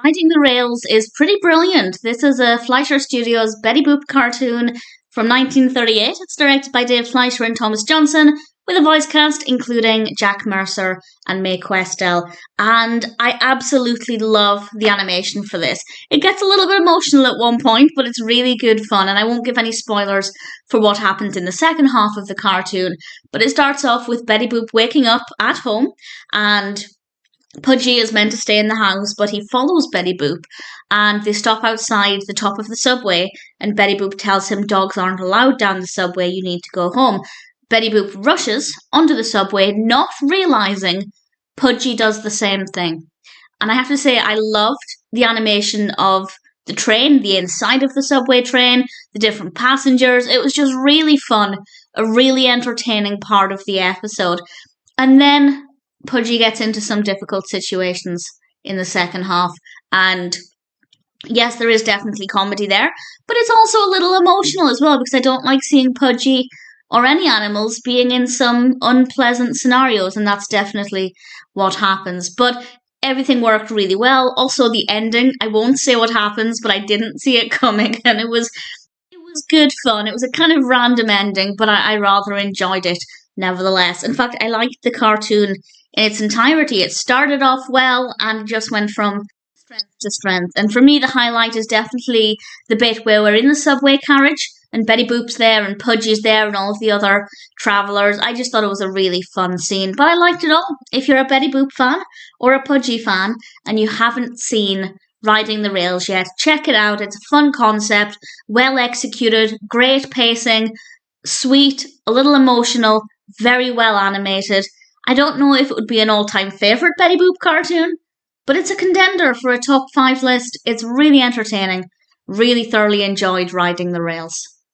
Riding the Rails is pretty brilliant. This is a Fleischer Studios Betty Boop cartoon from 1938. It's directed by Dave Fleischer and Thomas Johnson, with a voice cast including Jack Mercer and Mae Questel. And I absolutely love the animation for this. It gets a little bit emotional at one point, but it's really good fun. And I won't give any spoilers for what happens in the second half of the cartoon. But it starts off with Betty Boop waking up at home, and Pudgy is meant to stay in the house, but he follows Betty Boop, and they stop outside the top of the subway, and Betty Boop tells him dogs aren't allowed down the subway, you need to go home. Betty Boop rushes onto the subway, not realising Pudgy does the same thing. And I have to say, I loved the animation of the train, the inside of the subway train, the different passengers. It was just really fun, a really entertaining part of the episode. And then Pudgy gets into some difficult situations in the second half, and yes, there is definitely comedy there, but it's also a little emotional as well, because I don't like seeing Pudgy or any animals being in some unpleasant scenarios, and that's definitely what happens. But everything worked really well. Also, the ending, I won't say what happens, but I didn't see it coming, and it was good fun. It was a kind of random ending, but I rather enjoyed it nevertheless. In fact, I liked the cartoon in its entirety. It started off well and just went from strength to strength. And for me, the highlight is definitely the bit where we're in the subway carriage and Betty Boop's there and Pudgy's there and all of the other travellers. I just thought it was a really fun scene, but I liked it all. If you're a Betty Boop fan or a Pudgy fan and you haven't seen Riding the Rails yet, check it out. It's a fun concept, well executed, great pacing, sweet, a little emotional, very well animated. I don't know if it would be an all-time favourite Betty Boop cartoon, but it's a contender for a top 5 list. It's really entertaining. Really thoroughly enjoyed Riding the Rails.